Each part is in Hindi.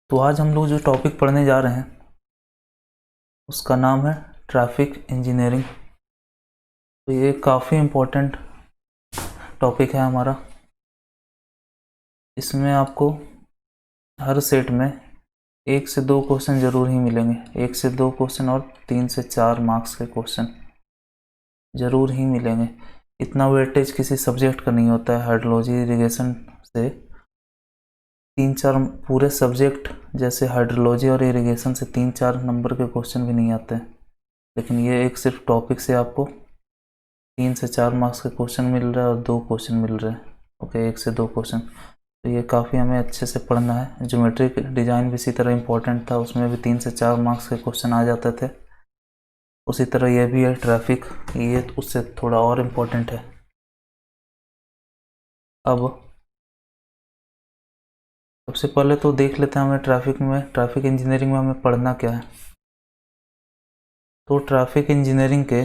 तो आज हम लोग जो टॉपिक पढ़ने जा रहे हैं उसका नाम है ट्रैफिक इंजीनियरिंग। तो ये काफ़ी इम्पोर्टेंट टॉपिक है हमारा। इसमें आपको हर सेट में 1 से 2 क्वेश्चन ज़रूर ही मिलेंगे। 1 से 2 क्वेश्चन और 3 से 4 मार्क्स के क्वेश्चन ज़रूर ही मिलेंगे। इतना वेटेज किसी सब्जेक्ट का नहीं होता है। हाइड्रोलॉजी इरिगेशन से 3-4 पूरे सब्जेक्ट जैसे हाइड्रोलॉजी और इरिगेशन से 3-4 नंबर के क्वेश्चन भी नहीं आते हैं, लेकिन ये एक सिर्फ टॉपिक से आपको 3 से 4 मार्क्स के क्वेश्चन मिल रहा है और 2 क्वेश्चन मिल रहे हैं। ओके, 1 से 2 क्वेश्चन। तो ये काफ़ी हमें अच्छे से पढ़ना है। ज्योमेट्रिक डिज़ाइन भी इसी तरह इम्पोर्टेंट था, उसमें भी 3 से 4 मार्क्स के क्वेश्चन आ जाते थे। उसी तरह ये भी है ट्रैफिक, ये उससे थोड़ा और इम्पोर्टेंट है। अब सबसे पहले तो देख लेते हैं हमें ट्रैफिक इंजीनियरिंग में हमें पढ़ना क्या है। तो ट्रैफिक इंजीनियरिंग के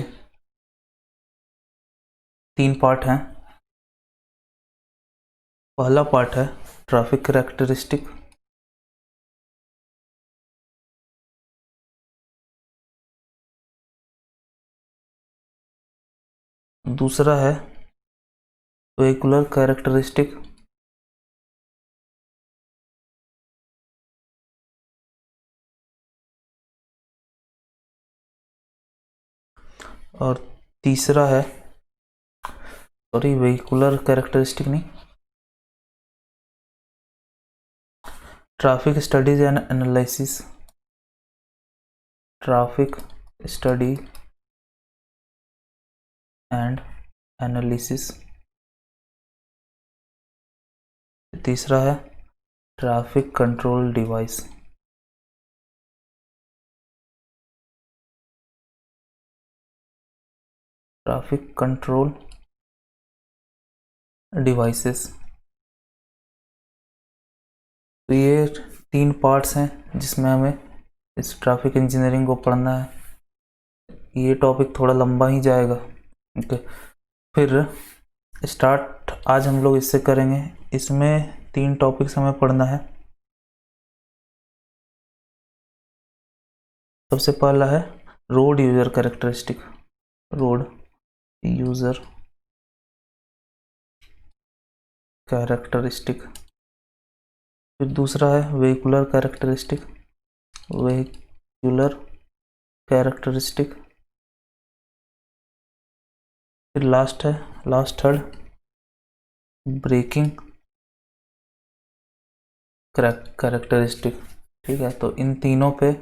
3 पार्ट हैं। पहला पार्ट है ट्रैफिक कैरेक्टरिस्टिक। दूसरा है वेहिकुलर कैरेक्टरिस्टिक। और तीसरा है वेहिकुलर कैरेक्टरिस्टिक नहीं, traffic studies and analysis. Traffic study and analysis. तीसरा है traffic control device. Traffic control devices. तो ये 3 पार्ट्स हैं जिसमें हमें इस ट्रैफिक इंजीनियरिंग को पढ़ना है। ये टॉपिक थोड़ा लंबा ही जाएगा। ओके, फिर स्टार्ट आज हम लोग इससे करेंगे। इसमें 3 टॉपिक्स हमें पढ़ना है। सबसे पहला है road user characteristic. Road user characteristic. फिर दूसरा है वेहिकुलर कैरेक्टरिस्टिक। Vehicular characteristic. फिर लास्ट थर्ड ब्रेकिंग कैरेक्टरिस्टिक। ठीक है, तो इन तीनों पे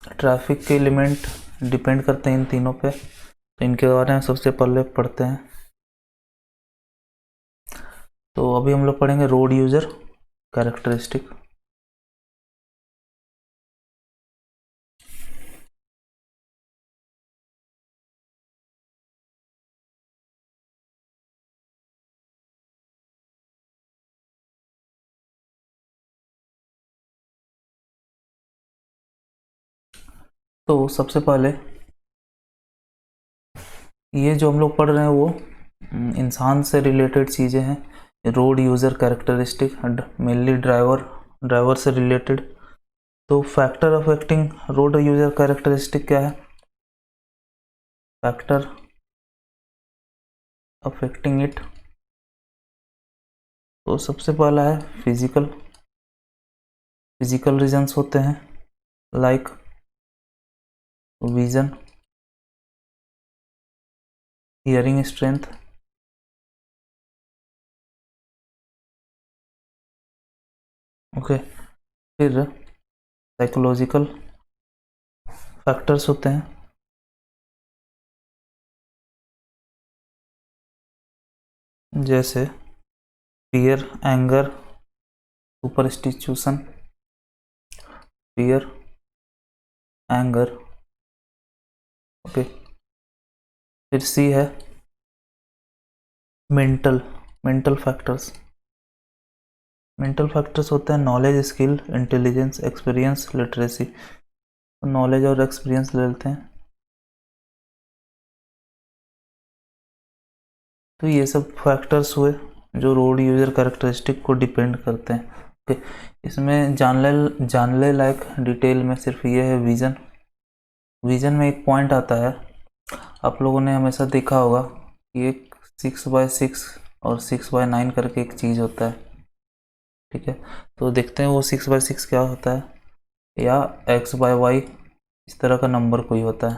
ट्रैफिक के एलिमेंट डिपेंड करते हैं इन तीनों पे। तो इनके बारे में सबसे पहले पढ़ते हैं। तो अभी हम लोग पढ़ेंगे रोड यूजर कैरेक्टरिस्टिक। तो सबसे पहले ये जो हम लोग पढ़ रहे हैं वो इंसान से रिलेटेड चीज़ें हैं। Road user characteristic mainly driver से रिलेटेड। तो factor affecting road user characteristic क्या है? Factor affecting it. तो सबसे पहला है फिजिकल रीजंस होते हैं, like vision, hearing strength, okay. फिर साइकोलॉजिकल फैक्टर्स होते हैं, जैसे fear, anger, superstition, fear, anger, okay. फिर सी है मेंटल फैक्टर्स। मेंटल फैक्टर्स होते हैं knowledge, skill, intelligence, experience, literacy. Knowledge और एक्सपीरियंस ले लेते हैं। तो ये सब फैक्टर्स हुए जो रोड यूजर कैरेक्टरिस्टिक को डिपेंड करते हैं। ओके, इसमें जानने लायक डिटेल में सिर्फ ये है विज़न। विज़न में एक पॉइंट आता है, आप लोगों ने हमेशा देखा होगा कि एक 6x6 और 6x9 करके एक चीज़ होता है, ठीक है। तो देखते हैं वो 6x6 क्या होता है, या x/y इस तरह का नंबर कोई होता है।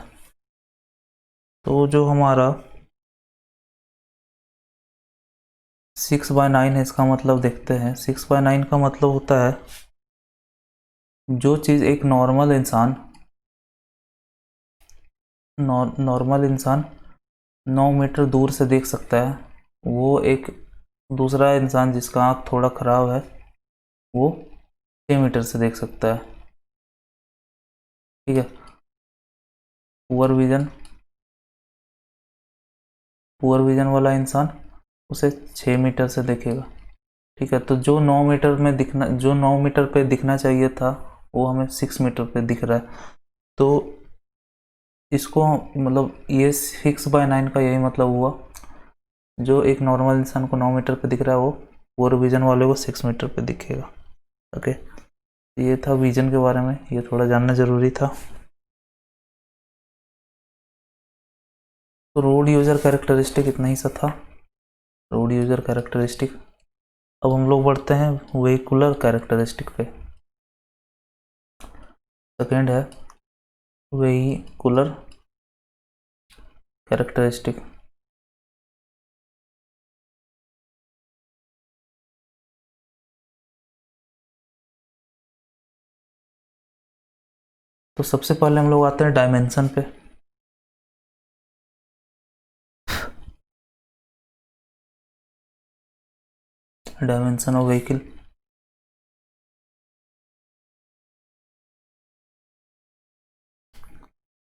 तो जो हमारा 6/9 है, इसका मतलब देखते हैं। 6/9 का मतलब होता है जो चीज़ एक नॉर्मल इंसान 9 मीटर दूर से देख सकता है, वो एक दूसरा इंसान जिसका आँख थोड़ा ख़राब है वो 6 मीटर से देख सकता है, ठीक है। पुअर विज़न वाला इंसान उसे 6 मीटर से देखेगा, ठीक है। तो जो 9 मीटर पे दिखना चाहिए था वो हमें 6 मीटर पे दिख रहा है। तो इसको मतलब ये 6/9 का यही मतलब हुआ, जो एक नॉर्मल इंसान को 9 मीटर पे दिख रहा है वो पुअर विज़न वाले को 6 मीटर पे दिखेगा। ओके, ये था विज़न के बारे में, ये थोड़ा जानना ज़रूरी था। तो रोड यूज़र कैरेक्टरिस्टिक इतना ही सा था, रोड यूज़र कैरेक्टरिस्टिक। अब हम लोग बढ़ते हैं व्हीकुलर कैरेक्टरिस्टिक पे। सेकेंड है व्हीकुलर कैरेक्टरिस्टिक। तो सबसे पहले हम लोग आते हैं डायमेंशन पे। Dimension of vehicle.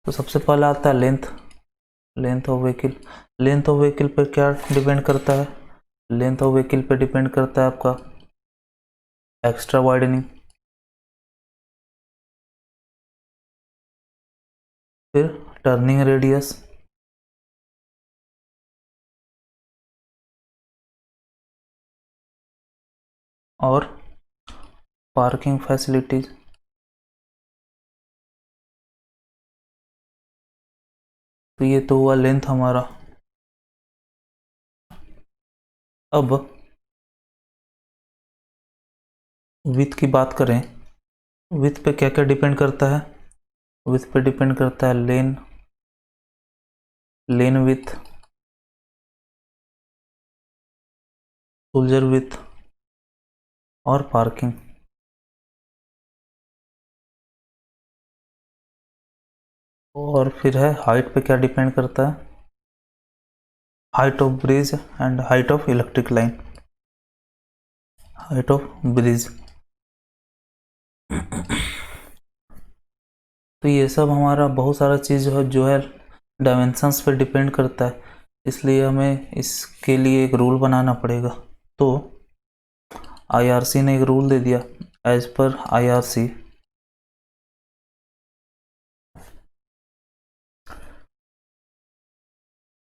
तो सबसे पहला आता है length of vehicle. Length of vehicle पर क्या डिपेंड करता है? लेंथ ऑफ व्हीकल पे डिपेंड करता है आपका एक्स्ट्रा वाइडनिंग, फिर टर्निंग रेडियस, और पार्किंग फैसिलिटीज। तो ये तो हुआ लेंथ हमारा। अब विथ की बात करें, विथ पे क्या क्या डिपेंड करता है? विथ पे डिपेंड करता है लेन विथ, सोल्जर विथ, और पार्किंग। और फिर है हाइट पे क्या डिपेंड करता है? Height of bridge and height of electric line, height of bridge. तो ये सब हमारा बहुत सारा चीज़ जो है डायमेंशंस पे डिपेंड करता है, इसलिए हमें इसके लिए एक रूल बनाना पड़ेगा। तो आईआरसी ने एक रूल दे दिया, as per IRC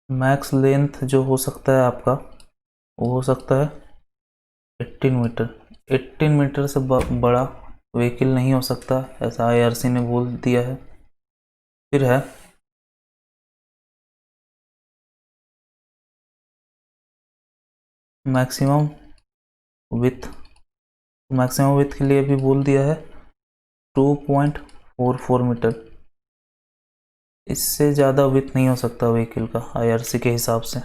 max length जो हो सकता है आपका, वो हो सकता है 18 मीटर। 18 मीटर से बड़ा व्हीकल नहीं हो सकता, ऐसा आईआरसी ने बोल दिया है। फिर है मैक्सिमम विथ। मैक्सिमम विथ के लिए भी बोल दिया है 2.44 मीटर। इससे ज़्यादा विथ नहीं हो सकता व्हीकल का आईआरसी के हिसाब से।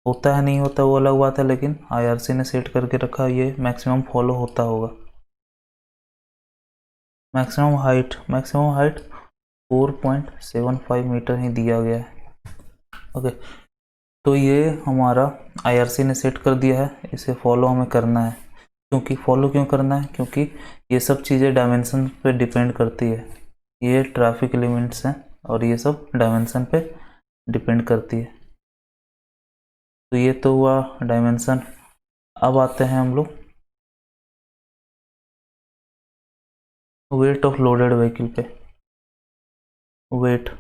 होता है नहीं होता वो अलग बात है, लेकिन आईआरसी ने सेट करके रखा, ये मैक्सिमम फॉलो होता होगा। मैक्सिमम हाइट 4.75 मीटर ही दिया गया है। ओके, तो ये हमारा आईआरसी ने सेट कर दिया है, इसे फॉलो हमें करना है। क्यों करना है? क्योंकि ये सब चीज़ें डायमेंशन पे डिपेंड करती है। ये ट्रैफिक एलिमेंट्स हैं और ये सब डायमेंशन पे डिपेंड करती है। तो ये तो हुआ डायमेंशन। अब आते हैं हम लोग वेट ऑफ लोडेड व्हीकल पे। Weight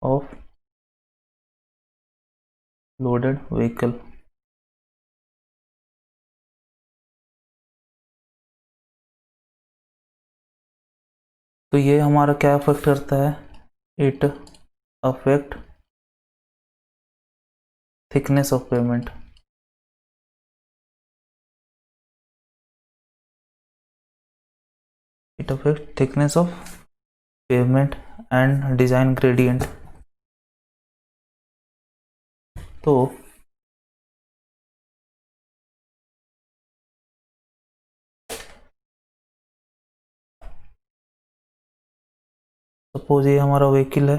of loaded vehicle. तो ये हमारा क्या अफेक्ट करता है, it affect thickness of payment. It affect thickness of payment and design gradient. तो सपोज ये हमारा व्हीकल है,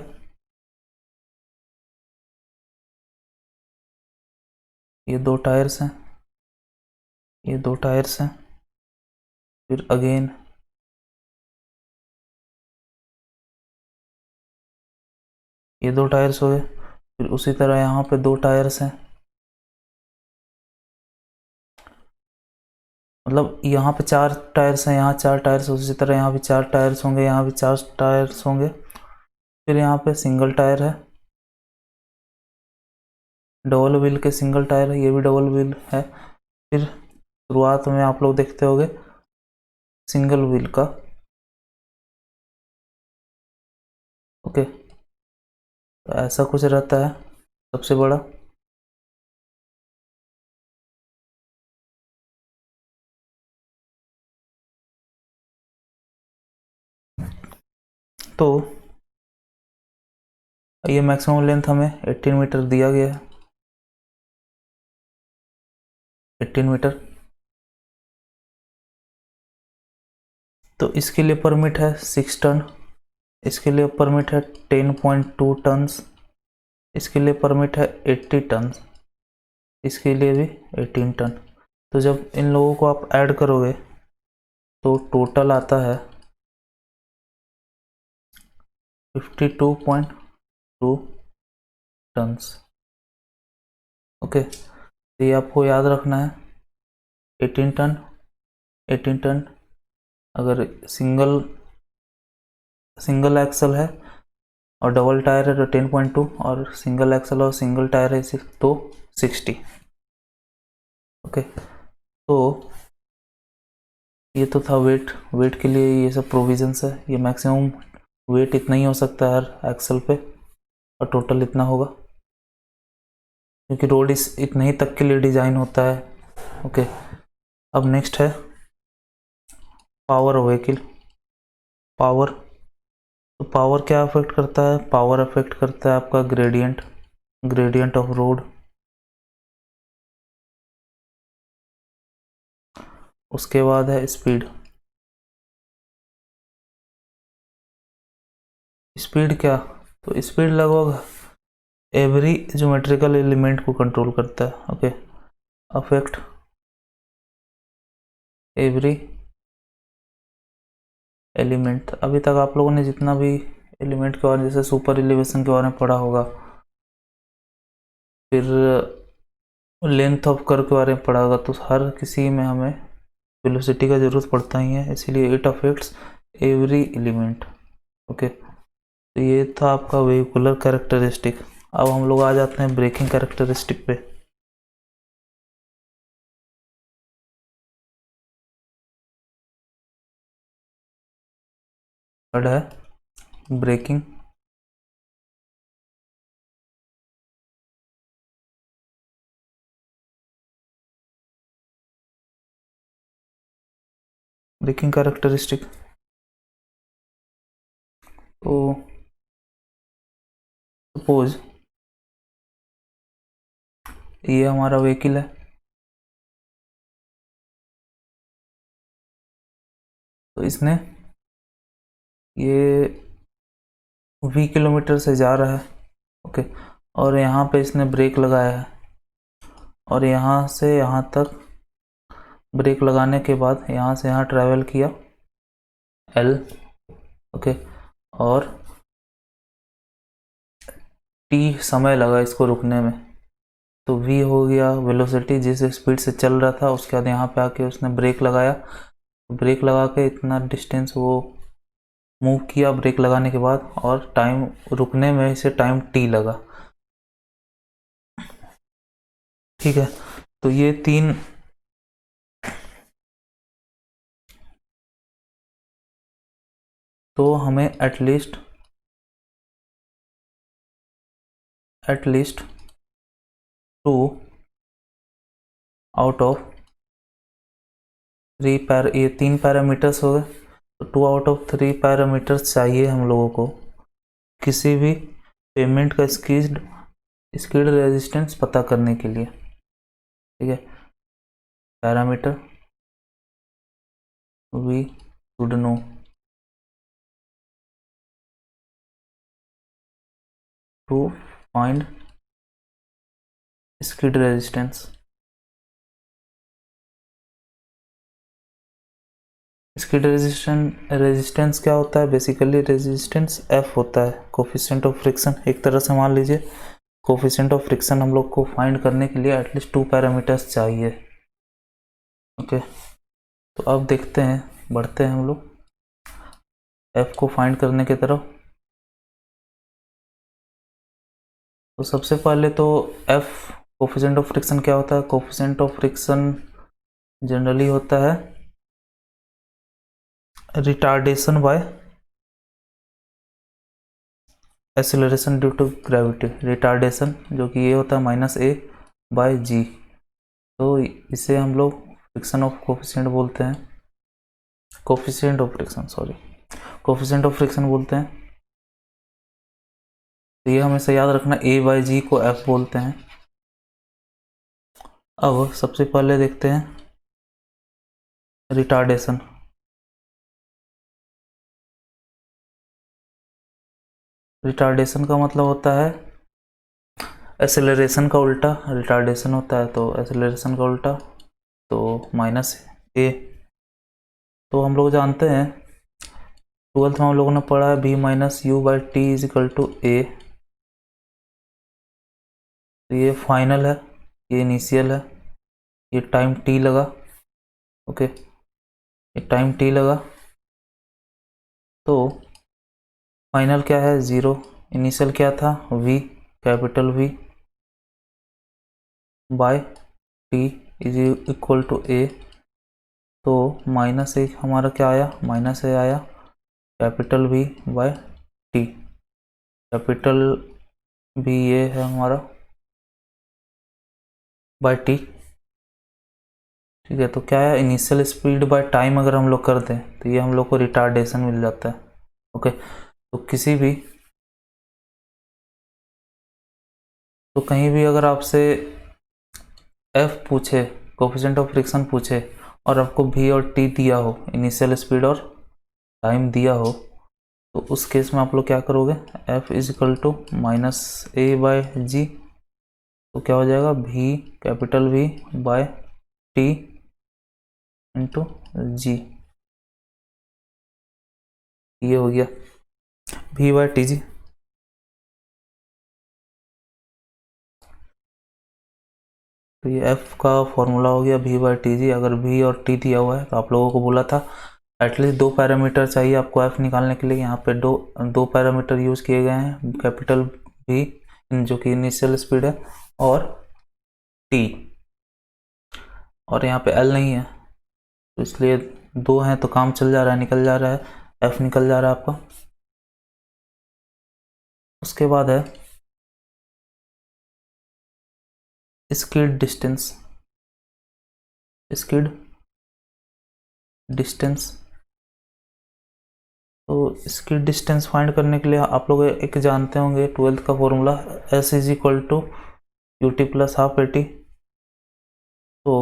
ये 2 टायर्स हैं, ये 2 टायर्स हैं, फिर अगेन ये 2 टायर्स हो गए, फिर उसी तरह यहाँ पे 2 टायर्स हैं, मतलब यहाँ पे 4 टायर्स हैं, यहाँ 4 टायर्स, उसी तरह यहाँ भी 4 टायर्स होंगे, यहाँ भी 4 टायर्स होंगे, फिर यहाँ पे सिंगल टायर है, डबल व्हील के सिंगल टायर है, ये भी डबल व्हील है। फिर शुरुआत में आप लोग देखते होंगे सिंगल व्हील का, ओके, तो ऐसा कुछ रहता है सबसे बड़ा। तो ये मैक्सिमम लेंथ हमें 18 मीटर दिया गया है, 18 मीटर। तो इसके लिए परमिट है 6 टन, इसके लिए परमिट है 10.2 टन्स, इसके लिए परमिट है 80 टन, इसके लिए भी 18 टन। तो जब इन लोगों को आप ऐड करोगे तो टोटल आता है 52.2 टन्स, ओके। तो ये आपको याद रखना है, 18 टन, 18 टन। अगर सिंगल सिंगल एक्सल है और डबल टायर है तो 10.2, और सिंगल एक्सल और सिंगल टायर है तो 60, ओके। तो ये तो था वेट, वेट के लिए ये सब प्रोविजंस है। ये मैक्सिमम वेट इतना ही हो सकता है हर एक्सल पे, और टोटल इतना होगा, क्योंकि रोड इस इतने ही तक के लिए डिज़ाइन होता है, ओके। अब नेक्स्ट है पावर व्हीकल। पावर, तो पावर क्या अफेक्ट करता है, पावर अफेक्ट करता है आपका ग्रेडियंट, ग्रेडियंट ऑफ रोड। उसके बाद है स्पीड। स्पीड क्या, तो स्पीड लगभग एवरी ज्योमेट्रिकल एलिमेंट को कंट्रोल करता है, ओके। Affect every element. अभी तक आप लोगों ने जितना भी एलिमेंट के बारे में, जैसे सुपर एलिवेशन के बारे में पढ़ा होगा, फिर लेंथ ऑफ कर्व के बारे में पढ़ा होगा, तो हर किसी में हमें वेलोसिटी का ज़रूरत पड़ता ही है, इसीलिए it affects every element, okay. तो ये था आपका वेहिकुलर कैरेक्टरिस्टिक। अब हम लोग आ जाते हैं ब्रेकिंग कैरेक्टरिस्टिक पे। थर्ड है ब्रेकिंग। ब्रेकिंग कैरेक्टरिस्टिक, तो सपोज ये हमारा व्हीकल है, तो इसने ये 20 किलोमीटर से जा रहा है, ओके, और यहाँ पे इसने ब्रेक लगाया है, और यहाँ से यहाँ तक ब्रेक लगाने के बाद यहाँ से यहाँ ट्रैवल किया L, ओके, और T समय लगा इसको रुकने में। तो V हो गया वेलोसिटी, जिस स्पीड से चल रहा था, उसके बाद यहाँ पे आके उसने ब्रेक लगाया, ब्रेक लगा के इतना डिस्टेंस वो मूव किया ब्रेक लगाने के बाद, और टाइम रुकने में इसे टाइम T लगा, ठीक है। तो ये 3 तो हमें एटलीस्ट 2 आउट ऑफ 3 ये 3 पैरामीटर्स हो गए, तो 2 आउट ऑफ 3 पैरामीटर्स चाहिए हम लोगों को किसी भी पेमेंट का स्किड रेजिस्टेंस पता करने के लिए। ठीक है, parameter we should know to find skid resistance. Skid resistance क्या होता है? बेसिकली रेजिस्टेंस एफ होता है, कोफिशिएंट ऑफ फ्रिक्शन। एक तरह से मान लीजिए कोफिशिएंट ऑफ फ्रिक्शन हम लोग को फाइंड करने के लिए एटलीस्ट 2 पैरामीटर्स चाहिए। ओके, तो अब देखते हैं, बढ़ते हैं हम लोग एफ को फाइंड करने की तरफ। तो सबसे पहले तो एफ कोफिशिएंट ऑफ फ्रिक्शन क्या होता है? कोफिशिएंट ऑफ फ्रिक्शन जनरली होता है retardation by acceleration due to gravity. Retardation जो कि ये होता है -a/g, तो इसे हम लोग फ्रिक्शन ऑफ कोफिशिएंट बोलते हैं, coefficient of friction, sorry, coefficient of friction बोलते हैं। तो ये हमेशा याद रखना, a/g को f बोलते हैं। अब सबसे पहले देखते हैं रिटार्डेशन। रिटार्डेशन का मतलब होता है एक्सेलरेशन का उल्टा रिटार्डेशन होता है, तो एक्सेलरेशन का उल्टा तो -a। तो हम लोग जानते हैं 12th में हम लोगों ने पढ़ा है v-u/t = a। तो ये फाइनल है, ये इनिशियल है, ये टाइम t लगा। ओके, ये टाइम t लगा, तो फाइनल क्या है? 0। इनिशियल क्या था? v, capital V by t is equal to a। तो -1 हमारा क्या आया? -a आया, capital V by t। Capital V ये है हमारा बाय t। ठीक है, तो क्या है? इनिशियल स्पीड बाय टाइम अगर हम लोग कर दें तो ये हम लोग को रिटार्डेशन मिल जाता है। ओके, तो कहीं भी अगर आपसे f पूछे, कोफिशिएंट ऑफ फ्रिक्शन पूछे, और आपको v और t दिया हो, इनिशियल स्पीड और टाइम दिया हो, तो उस केस में आप लोग क्या करोगे? f is equal to -a/g, तो क्या हो जाएगा? v, capital V by t into g। ये हो गया v/tg। तो ये f का फॉर्मूला हो गया v/tg। अगर v और t दिया हुआ है तो आप लोगों को बोला था एटलीस्ट 2 पैरामीटर चाहिए आपको f निकालने के लिए। यहाँ पे दो पैरामीटर यूज किए गए हैं, कैपिटल V जो कि इनिशियल स्पीड है और t, और यहाँ पे L नहीं है, तो इसलिए 2 हैं तो काम चल जा रहा है, निकल जा रहा है, f निकल जा रहा है आपका। उसके बाद है स्किड डिस्टेंस। स्किड डिस्टेंस, तो इसकी डिस्टेंस फाइंड करने के लिए आप लोग एक जानते होंगे 12th का formula, s is equal to ut plus half at। तो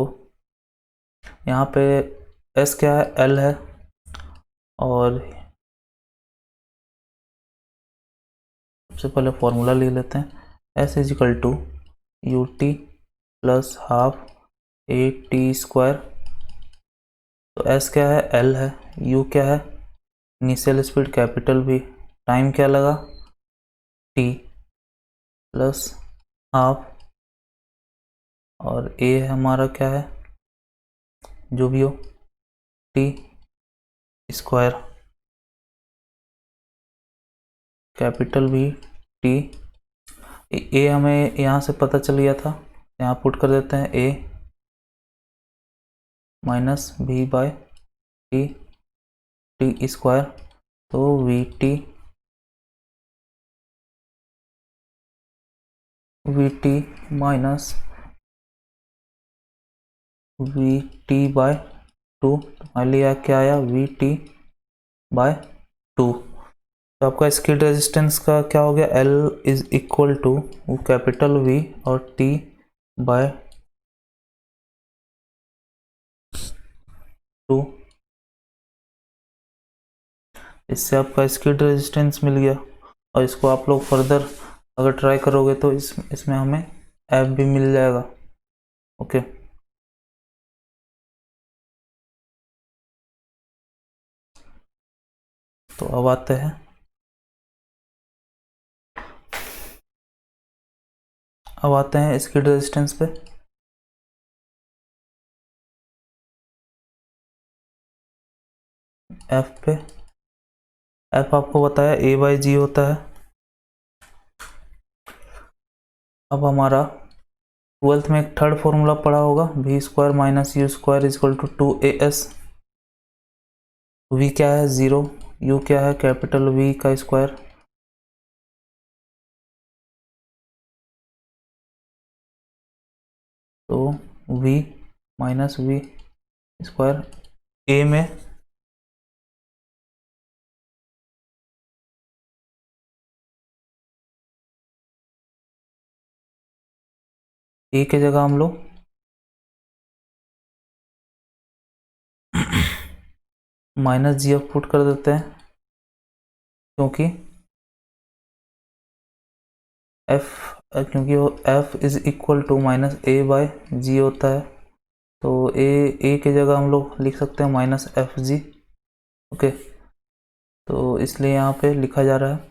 यहाँ पे s क्या है? l है, और सबसे पहले फॉर्मूला ले लेते हैं। s is equal to ut plus half at²। तो s क्या है? l है, u क्या है? Initial speed capital V, time क्या लगा? t प्लस हाफ, और a हमारा क्या है? जो भी हो, t² capital V t। a हमें यहाँ से पता चल गया था, यहाँ पुट कर देते हैं a -v/t t²। तो we T minus we T by two, मान लिया क्या आया वी टी बाय टू। तो आपका स्किड रेजिस्टेंस का क्या हो गया, L is equal to capital V और T बाय टू। इससे आपका स्किड रेजिस्टेंस मिल गया, और इसको आप लोग फर्दर अगर ट्राई करोगे तो इसमें हमें F भी मिल जाएगा। ओके, तो अब आते हैं स्किड रेजिस्टेंस पे। F पे, F आपको बताया A बाई जी होता है। अब हमारा 12th में एक थर्ड फॉर्मूला पढ़ा होगा, v square minus u square is equal to 2AS। V क्या है 0, यू क्या है कैपिटल V का स्क्वायर, तो V minus V square. A में ए की जगह हम लोग माइनस जी एफ पुट कर देते हैं, क्योंकि क्योंकि वो F is equal to minus A by G होता है। तो ए की जगह हम लोग लिख सकते हैं माइनस एफ जी। ओके, तो इसलिए यहाँ पे लिखा जा रहा है।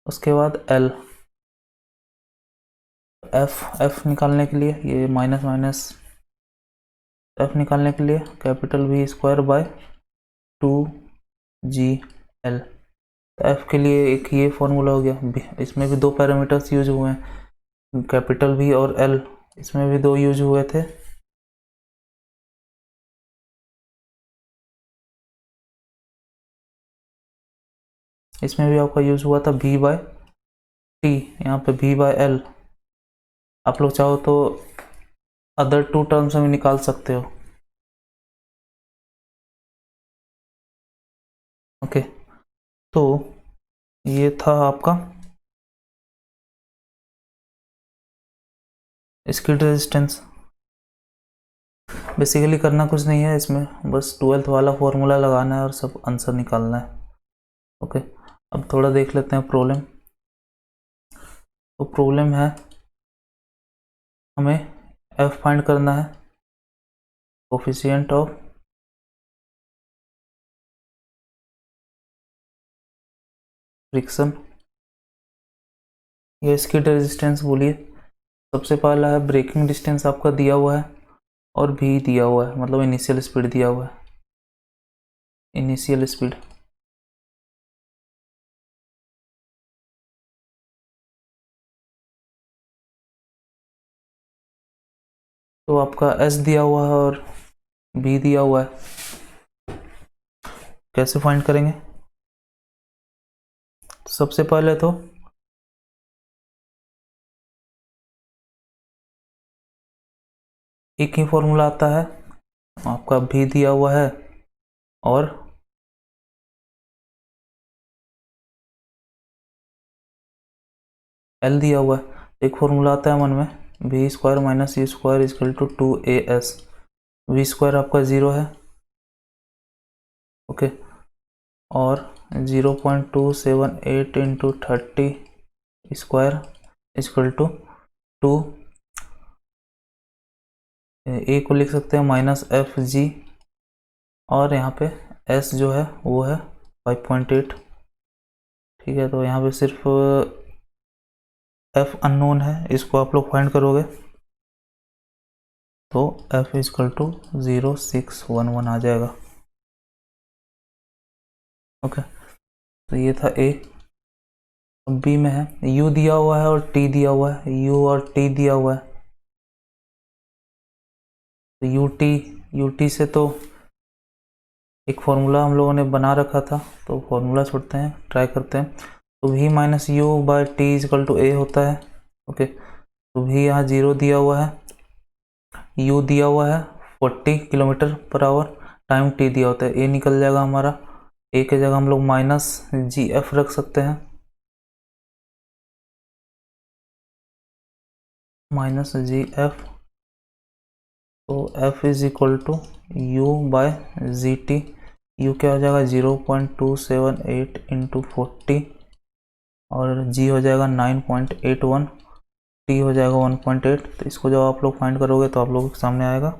उसके बाद एल, एफ निकालने के लिए ये माइनस माइनस एफ निकालने के लिए capital V square by two G L. F के लिए एक ये फॉर्मूला हो गया, इसमें भी दो पैरामीटर्स यूज हुए हैं, कैपिटल वी और एल, इसमें भी दो यूज हुए थे। इसमें भी आपका यूज हुआ था वी बाय टी, यहाँ पे वी बाय एल। आप लोग चाहो तो अदर टू टर्म्स में निकाल सकते हो। ओके, तो ये था आपका स्किड रेजिस्टेंस। बेसिकली करना कुछ नहीं है इसमें, बस 12th वाला फॉर्मूला लगाना है और सब आंसर निकालना है। ओके, अब थोड़ा देख लेते हैं प्रॉब्लम। तो प्रॉब्लम है, हमें एफ फाइंड करना है, कोफिशिएंट ऑफ फ्रिक्शन या स्किड रेजिस्टेंस बोलिए। सबसे पहला है ब्रेकिंग डिस्टेंस आपका दिया हुआ है, और भी दिया हुआ है, मतलब इनिशियल स्पीड दिया हुआ है, इनिशियल स्पीड। तो आपका एस दिया हुआ है और बी दिया हुआ है, कैसे फाइंड करेंगे। सबसे पहले तो एक ही फॉर्मूला आता है, आपका भी दिया हुआ है और एल दिया हुआ है। एक फॉर्मूला आता है मन में, v square minus u square is equal to 2AS। V square आपका 0 है, ओके, और 0.278 into 30 square is equal to 2। A को लिख सकते हैं माइनस एफ जी, और यहाँ पे एस जो है वो है 5.8। ठीक है, तो यहाँ पे सिर्फ एफ अननोन है, इसको आप लोग फाइंड करोगे तो एफ इजकल टू 0.611 आ जाएगा। ओके, तो ये था ए। बी में है यू दिया हुआ है और टी दिया हुआ है, यू और टी दिया हुआ है। तो यू टी से तो एक फॉर्मूला हम लोगों ने बना रखा था, तो फॉर्मूला छोड़ते हैं, ट्राई करते हैं। तो v minus U by T is equal to A होता है। ओके, तो v यहाँ 0 दिया हुआ है, u दिया हुआ है 40 kilometre per hour, time t दिया होता है। a निकल जाएगा हमारा, a की जगह हम लोग माइनस जी एफ रख सकते हैं, माइनस जी एफ। तो f is equal to u by g t. U क्या हो जाएगा 0.278 इंटू 40 और g हो जाएगा 9.81, t हो जाएगा 1.8। तो इसको जब आप लोग फाइंड करोगे तो आप लोगों के सामने आएगा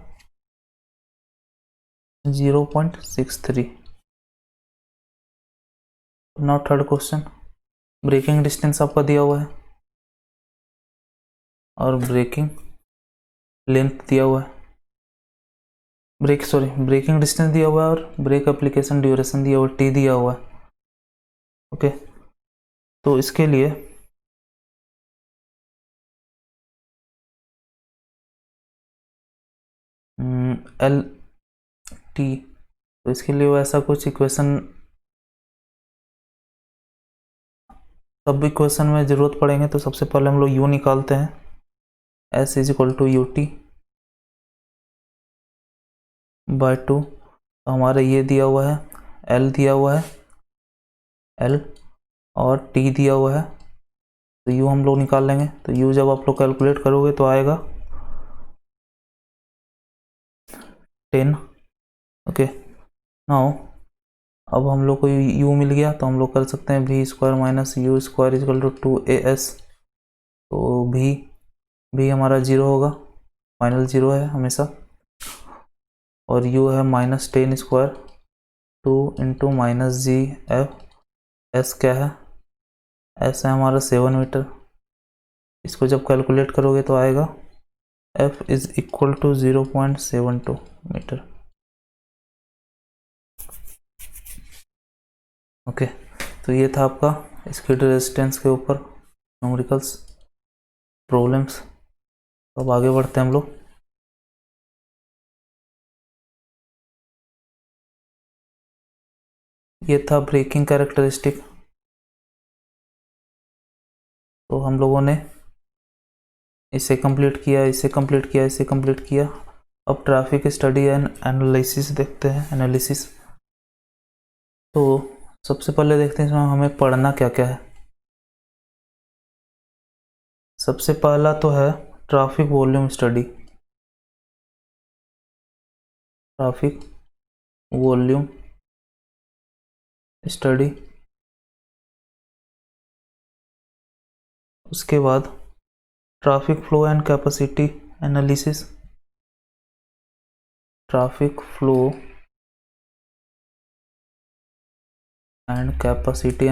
0.63। Now third question, braking distance आपका दिया हुआ है और ब्रेकिंग लेंथ दिया हुआ है, ब्रेकिंग डिस्टेंस दिया हुआ है और ब्रेक एप्लीकेशन ड्यूरेशन दिया हुआ है, टी दिया हुआ है। ओके, तो इसके लिए एल टी, तो इसके लिए वैसा कुछ इक्वेशन, सब इक्वेशन में ज़रूरत पड़ेंगे। तो सबसे पहले हम लोग यू निकालते हैं, s is equal to u t by 2। तो हमारा ये दिया हुआ है, एल दिया हुआ है, एल और टी दिया हुआ है। तो यू हम लोग निकाल लेंगे। तो यू जब आप लोग कैलकुलेट करोगे तो आएगा 10। ओके, नाउ अब हम लोग को u मिल गया, तो हम लोग कर सकते हैं v square minus u square is equal to 2as। तो भी हमारा 0 होगा, फाइनल 0 है हमेशा। और u है -10 square 2 into minus g F. S क्या है, एस है हमारा 7 मीटर। इसको जब कैलकुलेट करोगे तो आएगा f is equal to 0.72 metre. Okay, तो ये था आपका स्किड रेजिस्टेंस के ऊपर न्यूमेरिकल्स प्रॉब्लम्स। अब आगे बढ़ते हैं हम लोग। ये था ब्रेकिंग कैरेक्टरिस्टिक। तो हम लोगों ने इसे कंप्लीट किया, इसे कंप्लीट किया, इसे कंप्लीट किया। अब ट्रैफिक स्टडी एंड एनालिसिस देखते हैं, एनालिसिस। तो सबसे पहले देखते हैं इसमें हमें पढ़ना क्या क्या है। सबसे पहला तो है traffic volume study, traffic volume study. उसके बाद traffic flow and capacity analysis, traffic flow and capacity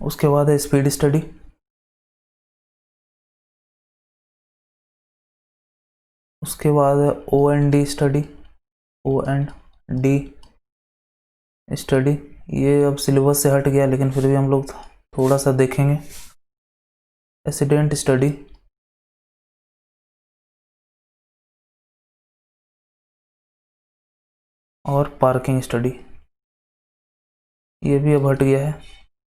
उसके बाद है स्पीड स्टडी, उसके बाद है O and D study, O and D study. ये अब सिलेबस से हट गया लेकिन फिर भी हम लोग थोड़ा सा देखेंगे। एक्सीडेंट स्टडी, और पार्किंग स्टडी, ये भी अब हट गया है,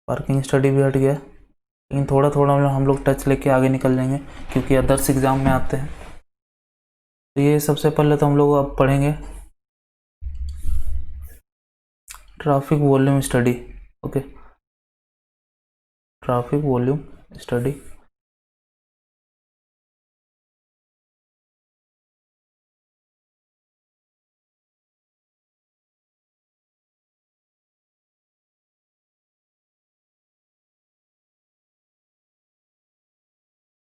पार्किंग स्टडी भी हट गया है। लेकिन थोड़ा थोड़ा हम लोग टच लेके आगे निकल जाएंगे क्योंकि अदर्स एग्जाम में आते हैं। तो ये सबसे पहले तो हम लोग अब पढ़ेंगे traffic volume study. Okay, traffic volume study.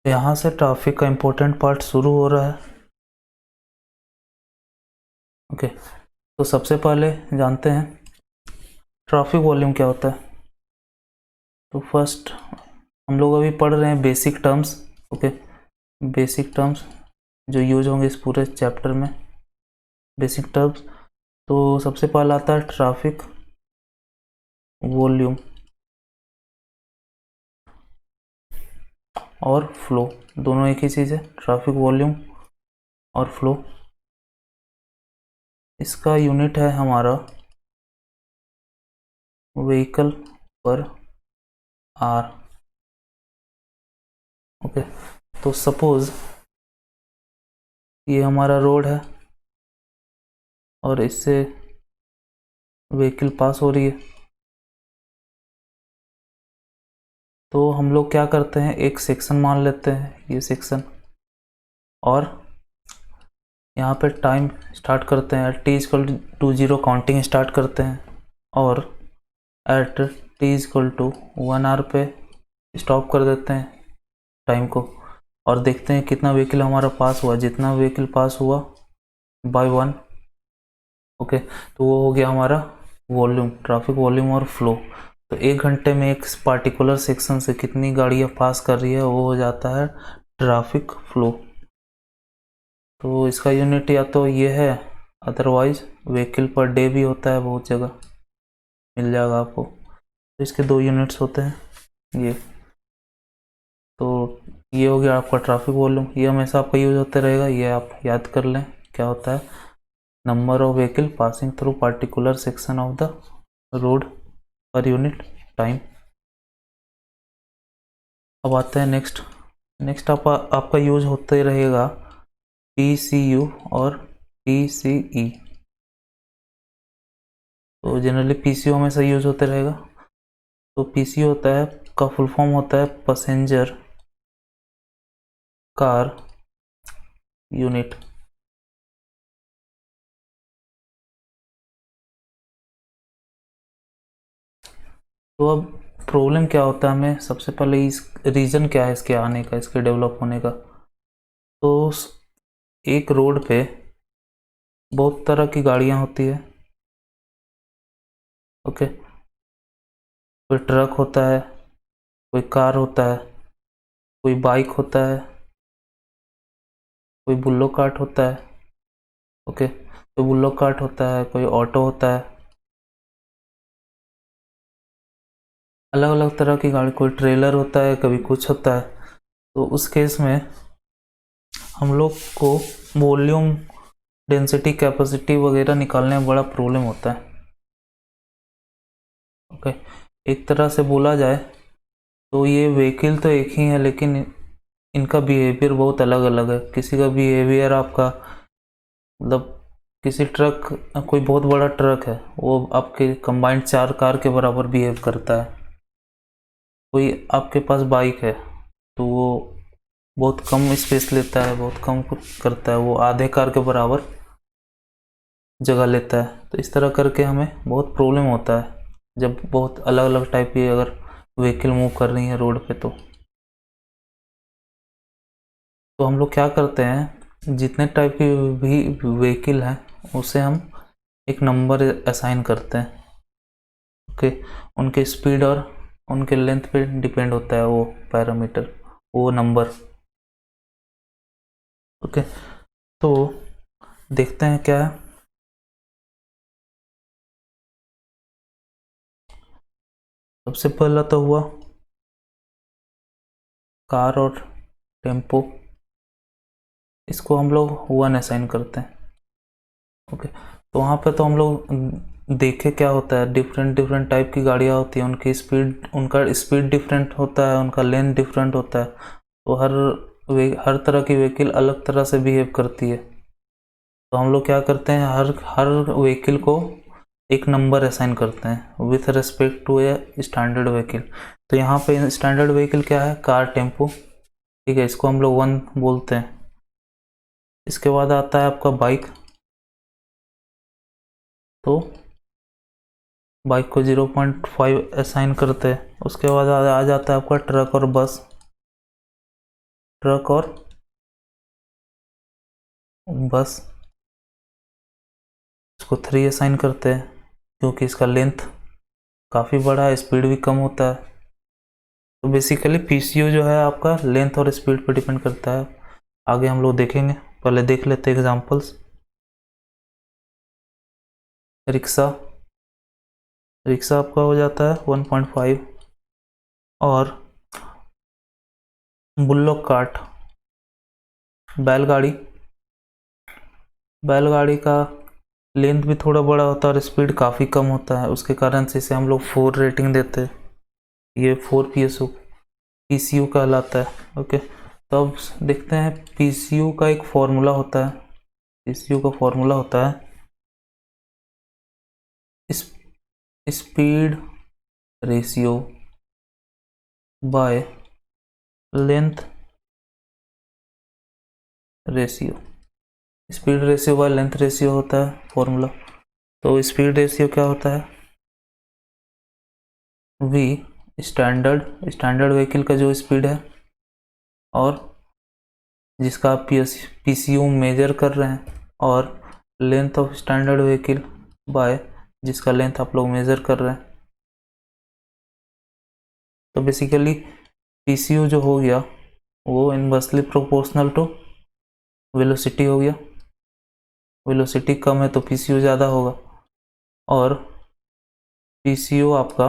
यहाँ से ट्रैफिक का इम्पोर्टेंट पार्ट शुरू हो रहा है। ओके, तो सबसे पहले जानते हैं ट्रैफिक वॉल्यूम क्या होता है। तो फर्स्ट हम लोग अभी पढ़ रहे हैं basic terms. Okay, basic terms जो यूज होंगे इस पूरे चैप्टर में, बेसिक टर्म्स। तो सबसे पहला आता है ट्रैफिक वॉल्यूम और फ्लो, दोनों एक ही चीज़ है, ट्रैफिक वॉल्यूम और फ्लो। इसका यूनिट है हमारा व्हीकल पर आर। ओके, तो सपोज ये हमारा रोड है और इससे व्हीकल पास हो रही है, तो हम लोग क्या करते हैं, एक सेक्शन मान लेते हैं, ये सेक्शन, और यहाँ पे टाइम स्टार्ट करते हैं, t=2 काउंटिंग स्टार्ट करते हैं, और एट t=1 आवर पे स्टॉप कर देते हैं टाइम को, और देखते हैं कितना व्हीकल हमारा पास हुआ। जितना व्हीकल पास हुआ बाय 1, ओके, तो वो हो गया हमारा वॉल्यूम, ट्रैफिक वॉल्यूम और फ्लो। तो 1 घंटे में एक पार्टिकुलर सेक्शन से कितनी गाड़ियाँ पास कर रही है वो हो जाता है ट्रैफिक फ्लो। तो इसका यूनिट या तो ये है, अदरवाइज व्हीकल पर डे भी होता है, बहुत जगह मिल जाएगा आपको। तो इसके 2 यूनिट्स होते हैं ये। तो ये हो गया आपका ट्रैफिक वॉल्यूम, ये हमेशा आपका यूज होते रहेगा, ये आप याद कर लें क्या होता है, number of vehicle passing through particular section of the road per unit time. अब आते हैं नेक्स्ट आपका यूज होते रहेगा PCU और PCE। तो जनरली PCU हमेशा यूज होते रहेगा। तो PCU होता है, का फुल फॉर्म होता है पैसेंजर कार यूनिट। तो अब प्रॉब्लम क्या होता है हमें, सबसे पहले इस रीज़न क्या है इसके आने का, इसके डेवलप होने का। तो एक रोड पे बहुत तरह की गाड़ियाँ होती है, ओके, कोई ट्रक होता है, कोई कार होता है, कोई बाइक होता है, कोई बुल्लो कार्ट होता है, ओके, कोई बुल्लो कार्ट होता है, कोई ऑटो होता है, अलग अलग तरह की गाड़ी, कोई ट्रेलर होता है, कभी कुछ होता है। तो उस केस में हम लोग को वॉल्यूम, डेंसिटी, कैपेसिटी वगैरह निकालने में बड़ा प्रॉब्लम होता है, ओके। एक तरह से बोला जाए तो ये व्हीकल तो एक ही है, लेकिन इनका बिहेवियर बहुत अलग अलग है। किसी का बिहेवियर आपका, मतलब किसी ट्रक, कोई बहुत बड़ा ट्रक है, वो आपके कंबाइंड 4 कार के बराबर बिहेव करता है। कोई आपके पास बाइक है तो वो बहुत कम स्पेस लेता है, बहुत कम करता है, वो आधे कार के बराबर जगह लेता है। तो इस तरह करके हमें बहुत प्रॉब्लम होता है जब बहुत अलग अलग टाइप की अगर व्हीकल मूव कर रही है रोड पे। तो हम लोग क्या करते हैं, जितने टाइप की भी व्हीकल हैं उसे हम एक नंबर असाइन करते हैं, ओके। उनके स्पीड और उनके लेंथ पे डिपेंड होता है वो पैरामीटर, वो नंबर, ओके। तो देखते हैं क्या है। सबसे पहला तो हुआ कार और टेम्पो, इसको हम लोग 1 असाइन करते हैं, ओके। तो वहाँ पे तो हम लोग देखे क्या होता है, डिफरेंट डिफरेंट टाइप की गाड़ियाँ होती हैं, उनकी स्पीड, उनका स्पीड डिफरेंट होता है, उनका लेंथ डिफरेंट होता है। तो हर तरह की व्हीकल अलग तरह से बिहेव करती है। तो हम लोग क्या करते हैं, हर हर व्हीकल को एक नंबर असाइन करते हैं with respect to a standard vehicle. तो यहाँ पे स्टैंडर्ड व्हीकल क्या है, कार, टेम्पो, ठीक है, इसको हम लोग 1 बोलते हैं। इसके बाद आता है आपका बाइक, तो बाइक को 0.5 असाइन करते हैं। उसके बाद आ जाता है आपका ट्रक और बस, ट्रक और बस, इसको 3 असाइन करते हैं क्योंकि इसका लेंथ काफ़ी बड़ा है, स्पीड भी कम होता है। तो बेसिकली PCU जो है आपका लेंथ और स्पीड पर डिपेंड करता है, आगे हम लोग देखेंगे। पहले देख लेते हैं एग्जांपल्स। रिक्शा आपका हो जाता है 1.5, और बुल्लोक कार्ट बैलगाड़ी का लेंथ भी थोड़ा बड़ा होता है और स्पीड काफ़ी कम होता है, उसके कारण से इसे हम लोग 4 रेटिंग देते हैं। ये 4 पीसीयू कहलाता है। ओके, तो अब देखते हैं पीसीयू का एक फॉर्मूला होता है। पीसीयू का फॉर्मूला होता है speed ratio by length ratio. Speed ratio by length ratio होता है फॉर्मूला। तो स्पीड रेशियो क्या होता है, वी स्टैंडर्ड व्हीकल का जो स्पीड है और जिसका आप पीसीयू मेजर कर रहे हैं, और length of standard vehicle by जिसका लेंथ आप लोग मेजर कर रहे हैं। तो बेसिकली पीसीयू जो हो गया वो इनवर्सली प्रोपोर्शनल टू वेलोसिटी हो गया। वेलोसिटी कम है तो पीसीयू ज़्यादा होगा, और पीसीयू आपका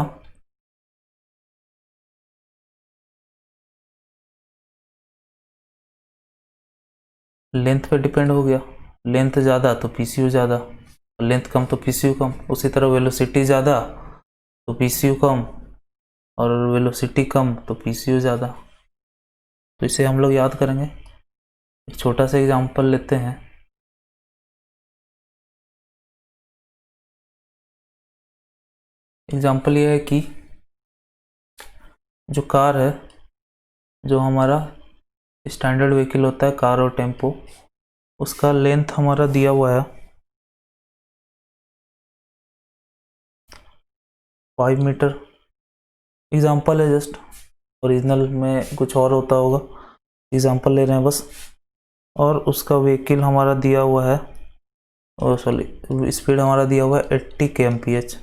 लेंथ पे डिपेंड हो गया। लेंथ ज़्यादा तो पीसीयू ज़्यादा, लेंथ कम तो पीसीयू कम। उसी तरह वेलोसिटी ज़्यादा तो पीसीयू कम, और वेलोसिटी कम तो पीसीयू ज़्यादा। तो इसे हम लोग याद करेंगे। एक छोटा सा एग्जांपल लेते हैं। एग्जांपल ये है कि जो कार है, जो हमारा स्टैंडर्ड व्हीकल होता है कार और टेम्पो, उसका लेंथ हमारा दिया हुआ है 5 मीटर। एग्जांपल है जस्ट, ओरिजिनल में कुछ और होता होगा, एग्जांपल ले रहे हैं बस। और उसका व्हीकल हमारा दिया हुआ है, और सॉरी स्पीड हमारा दिया हुआ है 80 kmph।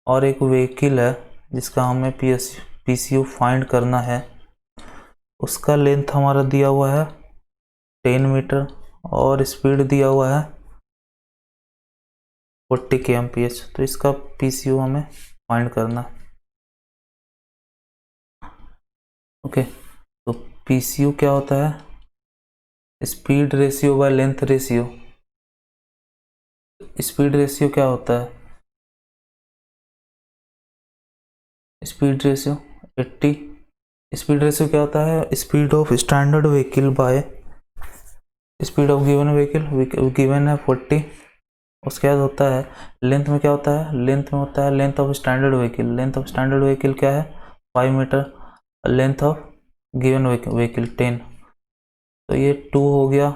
और एक व्हीकल है जिसका हमें पीसीयू फाइंड करना है, उसका लेंथ हमारा दिया हुआ है 10 मीटर और स्पीड दिया हुआ है 40 kmph। तो इसका पीसीयू हमें फाइंड करना है। ओके, तो पीसीयू क्या होता है, speed ratio by length ratio. Speed ratio क्या होता है, स्पीड रेशियो 80। स्पीड रेशियो क्या होता है, speed of standard vehicle by speed of given vehicle, given है 40। उसके बाद होता है लेंथ में क्या होता है, लेंथ में होता है length of standard vehicle. Length of standard vehicle क्या है 5 मीटर, लेंथ ऑफ गिवन व्हीकल 10। तो ये 2 हो गया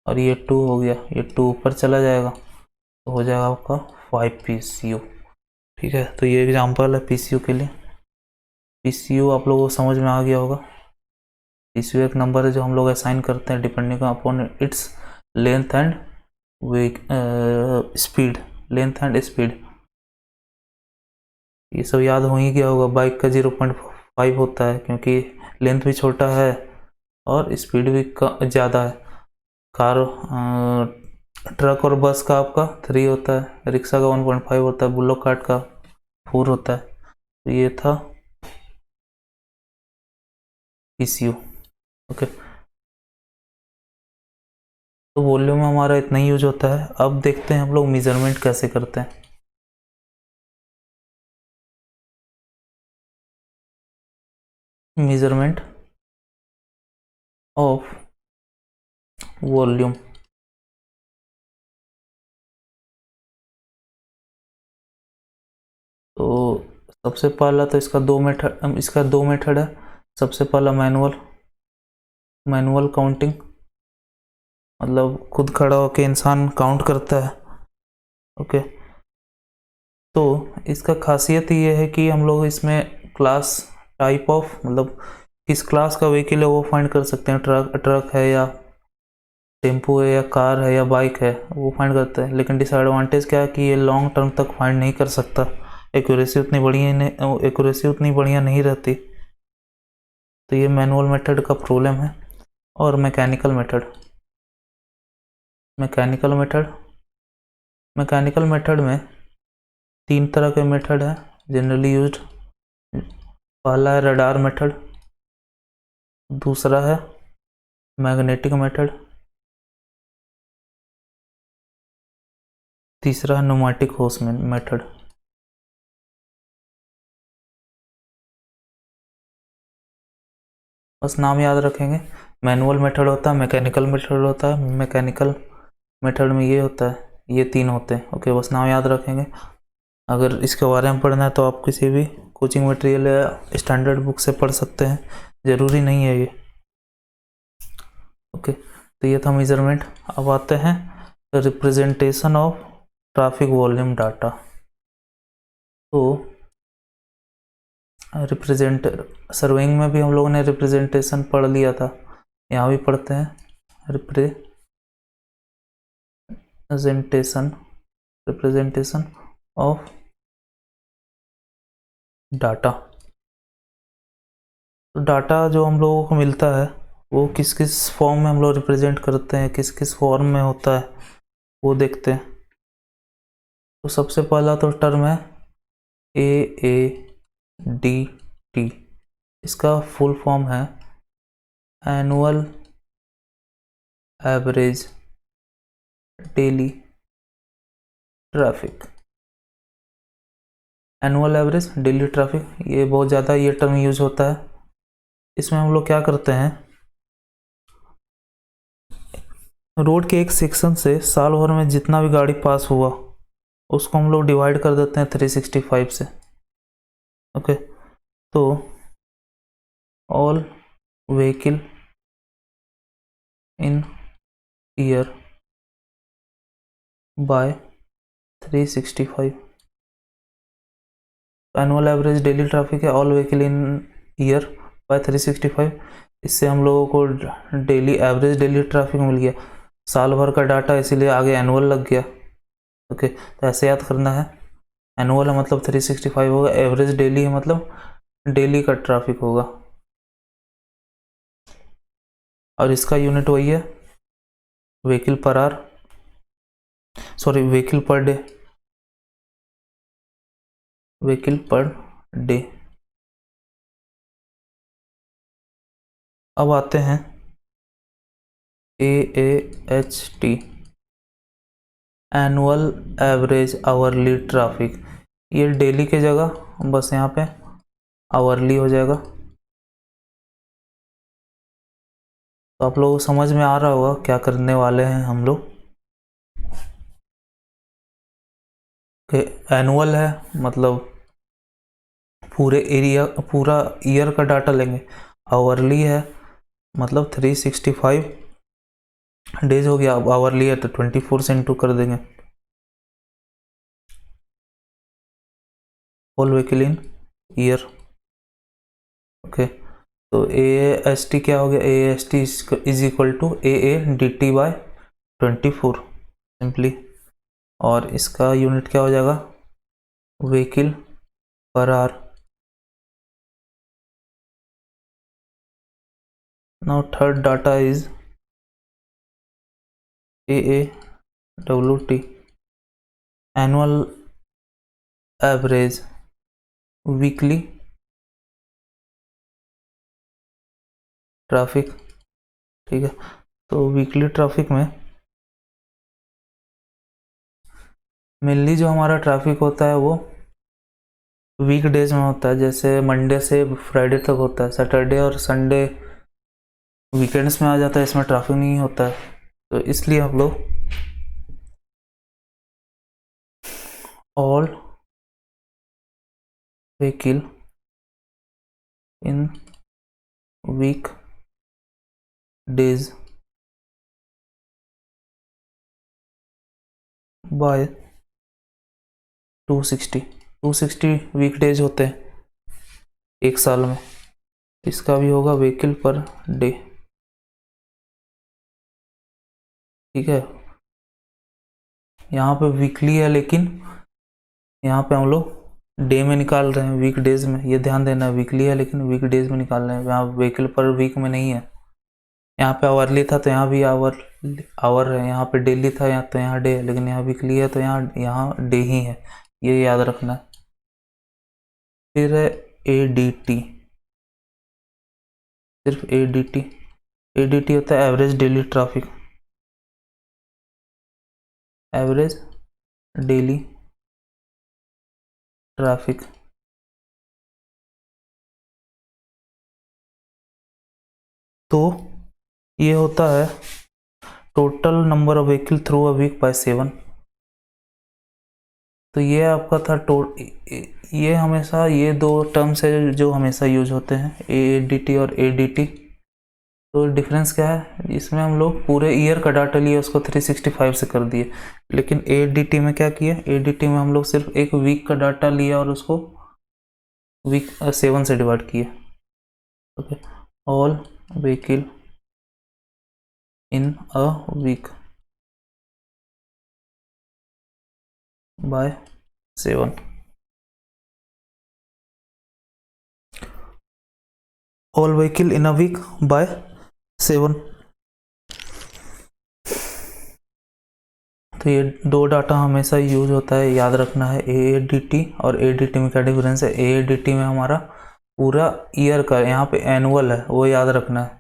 और ये 2 हो गया, ये 2 ऊपर चला जाएगा तो हो जाएगा आपका 5 पीसीयू। ठीक है, तो ये एग्जांपल है पीसीयू के लिए। पीसीयू आप लोगों को समझ में आ गया होगा। पीसीयू एक नंबर है जो हम लोग असाइन करते हैं depending upon its length and speed, length and speed. ये सब याद हो ही गया होगा। बाइक का 0.5 होता है क्योंकि लेंथ भी छोटा है और स्पीड भी ज़्यादा है। कार ट्रक और बस का आपका 3 होता है, रिक्शा का 1.5 होता है, बुल्लोक कार्ट का 4 होता है। तो ये था पीसीयू। ओके, तो वॉल्यूम में हमारा इतना ही यूज होता है। अब देखते हैं हम लोग मेजरमेंट कैसे करते हैं। Measurement of volume. तो सबसे पहला तो इसका दो मेथड है। सबसे पहला मैनुअल काउंटिंग, मतलब खुद खड़ा होकर इंसान काउंट करता है। ओके, तो इसका खासियत ये है कि हम लोग इसमें क्लास टाइप ऑफ, मतलब किस क्लास का व्हीकल है वो फाइंड कर सकते हैं। ट्रक है या टेम्पो है या कार है या बाइक है, वो फाइंड करते हैं। लेकिन डिसएडवांटेज क्या है कि ये लॉन्ग टर्म तक फाइंड नहीं कर सकता। एक्यूरेसी उतनी बढ़िया नहीं रहती। तो ये मैनुअल मेथड का प्रॉब्लम है। और मैकेनिकल मेथड, मैकेनिकल मेथड में 3 तरह के मेथड है जनरली यूज्ड। पहला है रडार मेथड, दूसरा है मैग्नेटिक मेथड, तीसरा है न्यूमेटिक होस मेथड। बस नाम याद रखेंगे, मैनुअल मेथड होता है, मैकेनिकल मेथड होता है, मैकेनिकल मेथड में ये होता है, ये 3 होते हैं। ओके, बस नाम याद रखेंगे। अगर इसके बारे में पढ़ना है तो आप किसी भी कोचिंग मटेरियल या स्टैंडर्ड बुक से पढ़ सकते हैं, ज़रूरी नहीं है ये। ओके, तो ये था मेजरमेंट। अब आते हैं representation of traffic volume data. तो सर्विंग में भी हम लोगों ने रिप्रेजेंटेशन पढ़ लिया था, यहाँ भी पढ़ते हैं रिप्रेजेंटेशन ऑफ डाटा। तो डाटा जो हम लोगों को मिलता है वो किस किस फॉर्म में हम लोग रिप्रेजेंट करते हैं, किस किस फॉर्म में होता है वो देखते हैं। तो सबसे पहला तो टर्म है AADT। इसका फुल फॉर्म है annual average daily traffic. Annual average daily traffic, ये बहुत ज़्यादा ये टर्म यूज होता है। इसमें हम लोग क्या करते हैं, रोड के एक सेक्शन से साल भर में जितना भी गाड़ी पास हुआ उसको हम लोग डिवाइड कर देते हैं 365 से। ओके, तो all vehicle in year by 365। Annual average daily traffic है all vehicle in year by 365। इससे हम लोगों को डेली एवरेज डेली ट्रैफिक मिल गया, साल भर का डाटा, इसीलिए आगे एनुअल लग गया। ओके, तो ऐसे याद करना है, एनुअल है मतलब 365 होगा, एवरेज डेली है मतलब डेली का ट्रैफिक होगा, और इसका यूनिट वही है vehicle per our, sorry vehicle per day, vehicle per day. अब आते हैं AAHT, annual average hourly traffic. ये डेली के जगह बस यहाँ पे आवरली हो जाएगा। तो आप लोगों को समझ में आ रहा होगा क्या करने वाले हैं हम लोग। एनुअल है मतलब पूरे एरिया, पूरा ईयर का डाटा लेंगे। आवरली है मतलब 365 डेज हो गया, अब आवरली है तो 24 से इंटू कर देंगे। Whole vehicle in year. Okay, तो AAST क्या हो गया, AAST is equal to AADT by 24 simply, और इसका यूनिट क्या हो जाएगा vehicle per hour. Now third data is AAWT, annual average weekly traffic. ठीक है, तो वीकली ट्रैफिक में मेनली जो हमारा ट्रैफिक होता है वो वीक डेज में होता है, जैसे मंडे से फ्राइडे तक होता है। सैटरडे और संडे वीकेंड्स में आ जाता है, इसमें ट्रैफिक नहीं होता है, तो इसलिए हम लोग all vehicle in weekdays by 260 weekdays होते हैं एक साल में, इसका भी होगा व्हीकल पर डे। ठीक है, यहाँ पे वीकली है लेकिन यहाँ पे हम लोग डे में निकाल रहे हैं, वीक डेज में, ये ध्यान देना, वीकली है लेकिन वीक डेज में निकाल रहे हैं, यहाँ व्हीकल पर वीक में नहीं है। यहाँ पे आवरली था तो यहाँ भी आवर है, यहाँ पे डेली था यहाँ तो यहाँ डे है, लेकिन यहाँ वीकली है तो यहाँ डे ही है, ये याद रखना है। फिर है ADT, सिर्फ ADT होता है average daily traffic, average daily traffic. तो ये होता है total number of vehicle through a week by 7। तो ये आपका था ये हमेशा ये दो टर्म्स है जो हमेशा यूज होते हैं, ADT और ADT। तो डिफरेंस क्या है, इसमें हम लोग पूरे ईयर का डाटा लिए उसको 365 से कर दिए, लेकिन ADT में क्या किया, ADT में हम लोग सिर्फ एक वीक का डाटा लिया और उसको वीक 7 से डिवाइड किया। Okay, all vehicle in a week by 7, all vehicle in a week by 7। तो ये दो डाटा हमेशा यूज होता है, याद रखना है। ADT और ADT में क्या डिफरेंस है, ADT में हमारा पूरा ईयर का, यहाँ पे एनुअल है वो याद रखना है।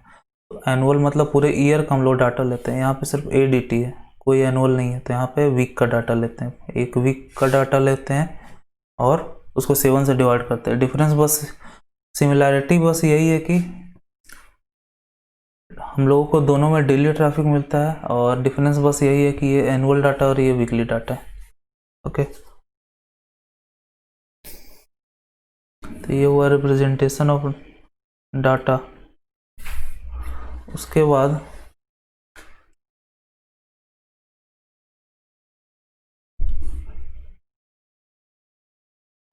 तो एनुअल मतलब पूरे ईयर का हम लोग डाटा लेते हैं, यहाँ पे सिर्फ ADT है, कोई एनुअल नहीं है, तो यहाँ पे वीक का डाटा लेते हैं, एक वीक का डाटा लेते हैं और उसको 7 से डिवाइड करते हैं। डिफरेंस बस, सिमिलैरिटी बस यही है कि हम लोगों को दोनों में डेली ट्रैफिक मिलता है, और डिफरेंस बस यही है कि ये एनुअल डाटा और ये वीकली डाटा है। ओके, तो ये हुआ रिप्रेजेंटेशन ऑफ डाटा। उसके बाद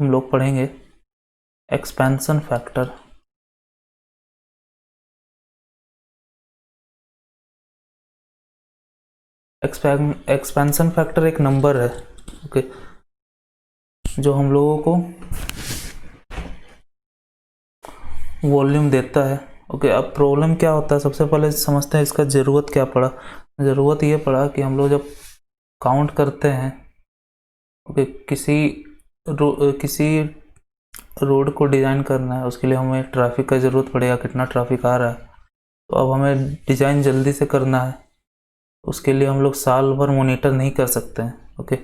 हम लोग पढ़ेंगे एक्सपेंशन फैक्टर। एक्सपेंशन फैक्टर एक नंबर है, ओके, जो हम लोगों को वॉल्यूम देता है। ओके, अब प्रॉब्लम क्या होता है, सबसे पहले समझते हैं इसका ज़रूरत क्या पड़ा। ज़रूरत ये पड़ा कि हम लोग जब काउंट करते हैं, ओके, किसी रोड को डिज़ाइन करना है, उसके लिए हमें ट्रैफिक का ज़रूरत पड़ेगा, कितना ट्रैफिक आ रहा है। तो अब हमें डिज़ाइन जल्दी से करना है, उसके लिए हम लोग साल भर मॉनिटर नहीं कर सकते हैं। ओके,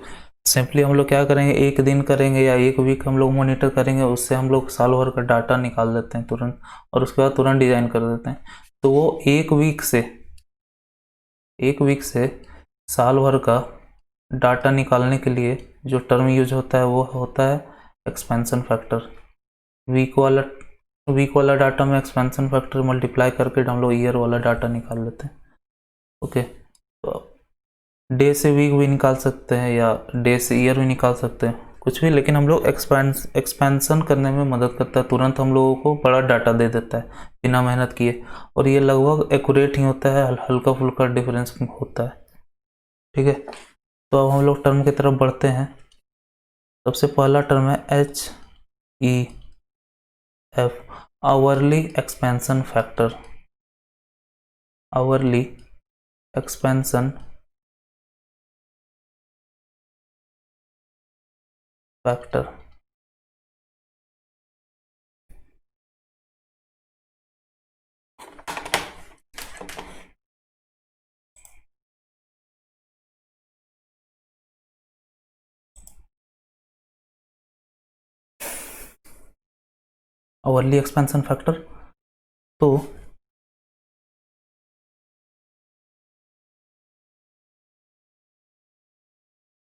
सिंपली हम लोग क्या करेंगे, एक दिन करेंगे या एक वीक हम लोग मॉनिटर करेंगे, उससे हम लोग साल भर का डाटा निकाल देते हैं तुरंत, और उसके बाद तुरंत डिज़ाइन कर देते हैं। तो वो एक वीक से साल भर का डाटा निकालने के लिए जो टर्म यूज होता है वो होता है एक्सपेंशन फैक्टर। वीक वाला डाटा में एक्सपेंशन फैक्टर मल्टीप्लाई करके हम लोग ईयर वाला डाटा निकाल लेते हैं। ओके, तो डे से वीक भी निकाल सकते हैं या डे से ईयर भी निकाल सकते हैं, कुछ भी, लेकिन हम लोग एक्सपेंशन करने में मदद करता है, तुरंत हम लोगों को बड़ा डाटा दे देता है बिना मेहनत किए, और ये लगभग एक्यूरेट ही होता है, हल्का फुल्का डिफरेंस होता है। ठीक है, तो अब हम लोग टर्म की तरफ बढ़ते हैं। सबसे पहला टर्म है HEF, hourly expansion factor. Hourly expansion factor. Hourly expansion factor, तो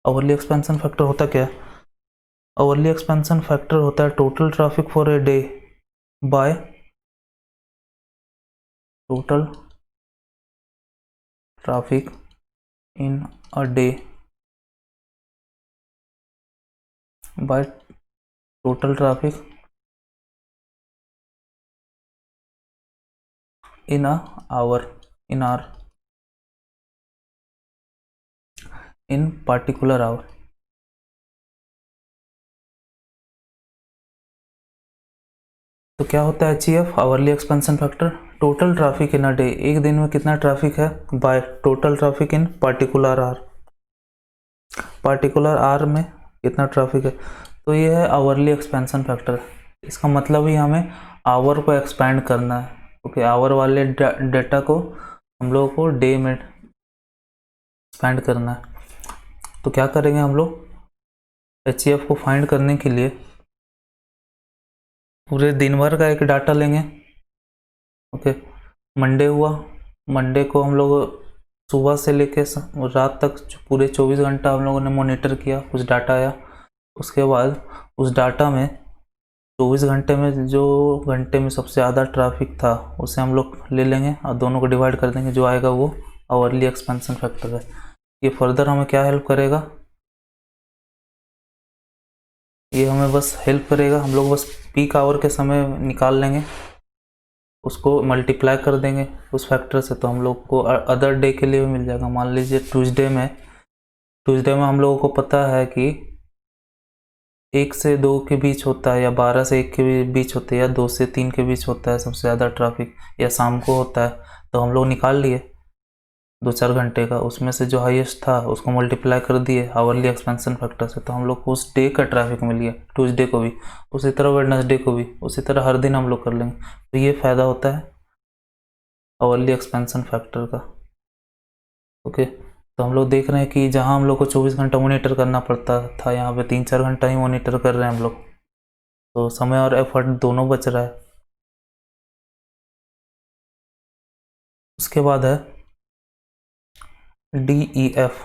आवरली एक्सपेंशन फैक्टर होता क्या है, आवरली एक्सपेंशन फैक्टर होता है total traffic for a day by total traffic in a day by total traffic in a hour, in hour, in particular hour. तो क्या होता है HEF, hourly expansion factor, total traffic in a day, एक दिन में कितना ट्रैफिक है, by total traffic in particular are, particular are में कितना ट्रैफिक है। तो ये है आवरली एक्सपेंशन फैक्टर। इसका मतलब ही हमें आवर को एक्सपेंड करना है। ओके, आवर वाले डेटा को हम लोगों को डे में एक्सपेंड करना है। तो क्या करेंगे हम लोग, HEF को फाइंड करने के लिए पूरे दिन भर का एक डाटा लेंगे। ओके, मंडे हुआ, मंडे को हम लोग सुबह से लेके रात तक पूरे 24 घंटा हम लोगों ने मॉनिटर किया, कुछ डाटा आया। उसके बाद उस डाटा में 24 घंटे में जो घंटे में सबसे ज़्यादा ट्रैफिक था उसे हम लोग ले लेंगे और दोनों को डिवाइड कर देंगे, जो आएगा वो आवरली एक्सपेंशन फैक्टर है। ये फर्दर हमें क्या हेल्प करेगा, ये हमें बस हेल्प करेगा, हम लोग बस पीक आवर के समय निकाल लेंगे, उसको मल्टीप्लाई कर देंगे उस फैक्टर से, तो हम लोग को अदर डे के लिए भी मिल जाएगा। मान लीजिए ट्यूसडे में हम लोगों को पता है कि 1 से 2 के बीच होता है, या 12 से 1 के बीच होता है, या 2 से 3 के बीच होता है सबसे ज़्यादा ट्रैफिक, या शाम को होता है। तो हम लोग निकाल लिए 2-4 घंटे का, उसमें से जो हाईएस्ट था उसको मल्टीप्लाई कर दिए आवरली एक्सपेंशन फैक्टर से, तो हम लोग को उस डे का ट्रैफिक मिल गया, ट्यूसडे को भी, उसी तरह वेडनेसडे को भी, उसी तरह हर दिन हम लोग कर लेंगे। तो ये फ़ायदा होता है आवरली एक्सपेंशन फैक्टर का। ओके, तो हम लोग देख रहे हैं कि जहां हम लोग को 24 घंटा मॉनिटर करना पड़ता था, यहाँ पे 3-4 घंटा ही मॉनिटर कर रहे हैं हम लोग, तो समय और एफर्ट दोनों बच रहा है। उसके बाद है DEF,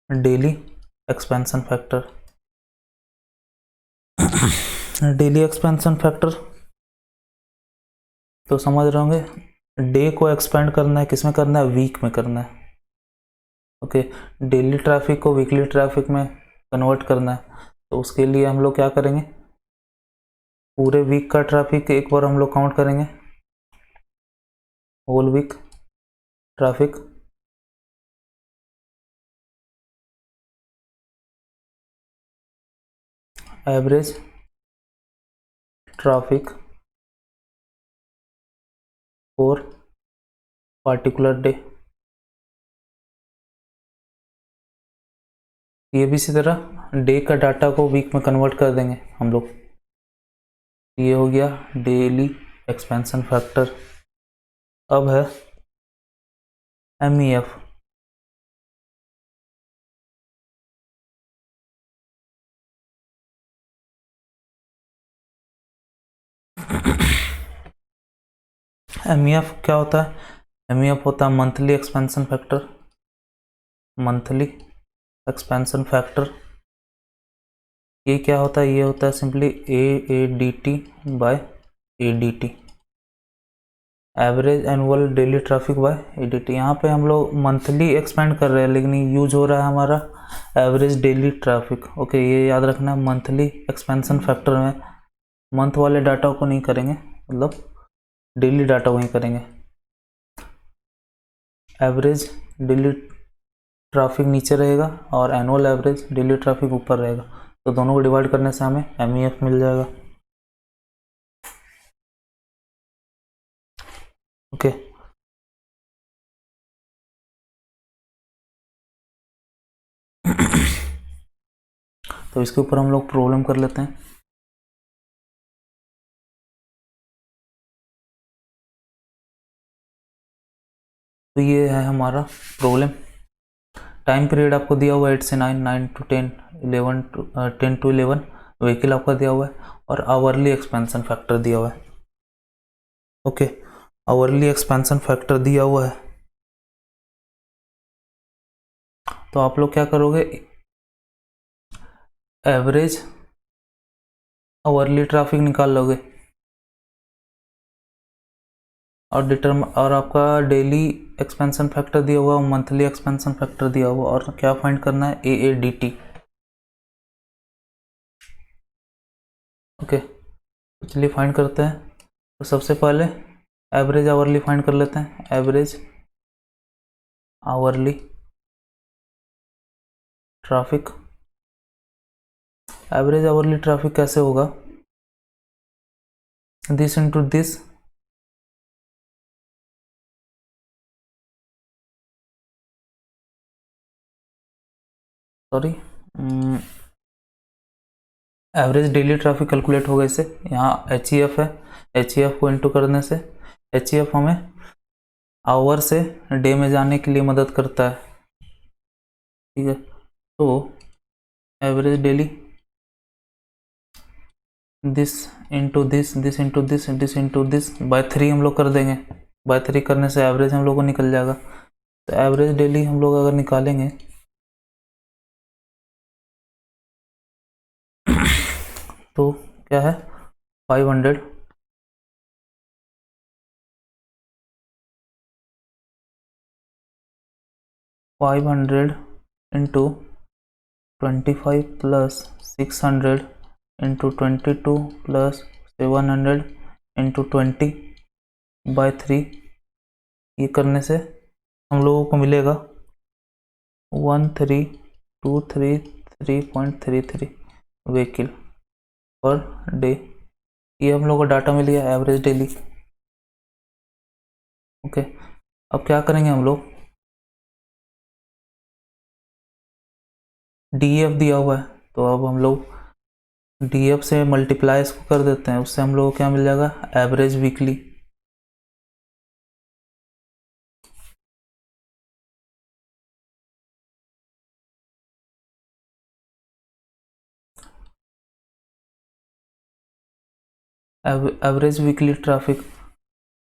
daily expansion factor. Daily expansion factor तो समझ रहे होंगे, डे को एक्सपेंड करना है, किसमें करना है, वीक में करना है। ओके, डेली ट्रैफिक को वीकली ट्रैफिक में कन्वर्ट करना है। तो उसके लिए हम लोग क्या करेंगे, पूरे वीक का ट्रैफिक एक बार हम लोग काउंट करेंगे, whole week traffic, average traffic for particular day. ये भी इसी तरह डे का डाटा को वीक में कन्वर्ट कर देंगे हम लोग। ये हो गया डेली एक्सपेंशन फैक्टर। अब है MEF, MEF क्या होता है, MEF होता है monthly expansion factor, monthly expansion factor. ये क्या होता है, ये होता है simply AADT by ADT, average annual daily traffic by ADT। यहाँ पे हम लोग मंथली एक्सपेंड कर रहे हैं, लेकिन यूज हो रहा है हमारा एवरेज डेली ट्रैफिक। ओके, ये याद रखना है, मंथली एक्सपेंशन फैक्टर में मंथ वाले डाटा को नहीं करेंगे, मतलब डेली डाटा को ही करेंगे। एवरेज डेली ट्रैफिक नीचे रहेगा और एनुअल एवरेज डेली ट्रैफिक ऊपर रहेगा, तो दोनों को डिवाइड करने से हमें MEF मिल जाएगा। ओके, तो इसके ऊपर हम लोग प्रॉब्लम कर लेते हैं। तो ये है हमारा प्रॉब्लम। टाइम पीरियड आपको दिया हुआ है 8 से 9, 9 to 10, 10 to 11, व्हीकल आपका दिया हुआ है, और आवरली एक्सपेंशन फैक्टर दिया हुआ है। ओके, आवरली एक्सपेंशन फैक्टर दिया हुआ है, तो आप लोग क्या करोगे, एवरेज आवरली ट्रैफिक निकाल लोगे, और आपका डेली एक्सपेंशन फैक्टर दिया हुआ, मंथली एक्सपेंशन फैक्टर दिया हुआ, और क्या फाइंड करना है, AADT। ओके, तो चलिए फाइंड करते हैं। तो सबसे पहले एवरेज आवरली फाइंड कर लेते हैं, average hourly traffic, average hourly traffic कैसे होगा, this into this, sorry, average daily traffic calculate होगा इससे। यहाँ एच ई एफ है, एच ई एफ को इंटू करने से, एच ई एफ हमें आवर से डे में जाने के लिए मदद करता है, ठीक है। तो average daily this into this, this into this, this into this, by 3 हम लोग कर देंगे। बाय 3 करने से एवरेज हम लोग को निकल जाएगा। तो एवरेज डेली हम लोग अगर निकालेंगे तो क्या है 500 into 25 plus 600 into 22 plus 700 into 20 by 3, ये करने से हम लोगों को मिलेगा 13233.33 व्हीकल पर डे। ये हम लोग को डाटा मिल गया एवरेज डेली। ओके, अब क्या करेंगे हम लोग, डी एफ दिया हुआ है तो अब हम लोग डी एफ से मल्टीप्लाई इसको कर देते हैं, उससे हम लोग को क्या मिल जाएगा, average weekly. Average weekly traffic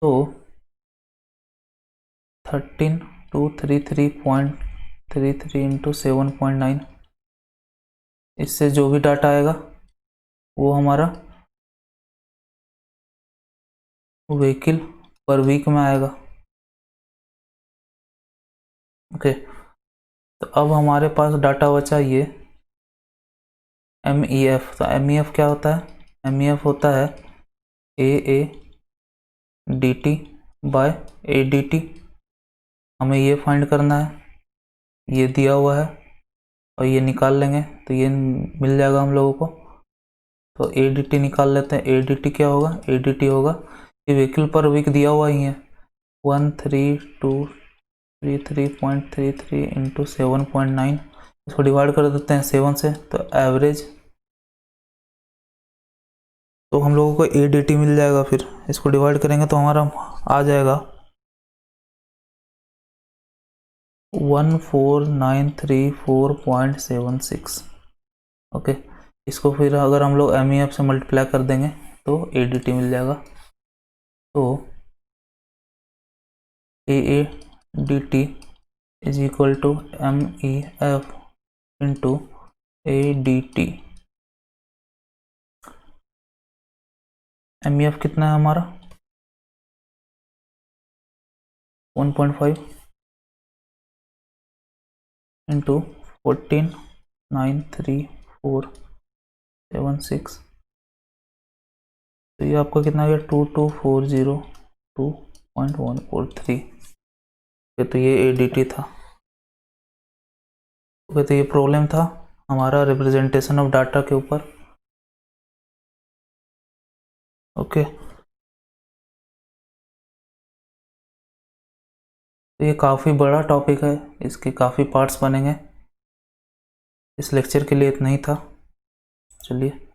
तो 13233.33 इंटू 7.9, इससे जो भी डाटा आएगा वो हमारा व्हीकल पर वीक में आएगा। ओके, तो अब हमारे पास डाटा बचा ये एम ई एफ। तो एम ई एफ क्या होता है, एम ई एफ होता है A D T by A D T. हमें ये फाइंड करना है, ये दिया हुआ है और ये निकाल लेंगे तो ये मिल जाएगा हम लोगों को। तो ए डी टी निकाल लेते हैं। ए डी टी क्या होगा, ए डी टी होगा, ये व्हीकल पर वीक दिया हुआ ही है 13233.33 इंटू 7.9, इसको डिवाइड कर देते हैं 7 से, तो एवरेज, तो हम लोगों को ए डी टी मिल जाएगा। फिर इसको डिवाइड करेंगे तो हमारा आ जाएगा 14934.76। ओके, इसको फिर अगर हम लोग एम ई एफ से मल्टीप्लाई कर देंगे तो ए डी टी मिल जाएगा। तो A D T is equal to M E F into A D T. M E F कितना है हमारा 1.5 इंटू 14934.76, तो ये आपका कितना आ गया 22402.143। तो ये ए डी टी था। ओके, तो ये प्रॉब्लम था हमारा रिप्रेजेंटेशन ऑफ डाटा के ऊपर। ओके, तो ये काफ़ी बड़ा टॉपिक है, इसके काफ़ी पार्ट्स बनेंगे। इस लेक्चर के लिए इतना ही था। चलिए।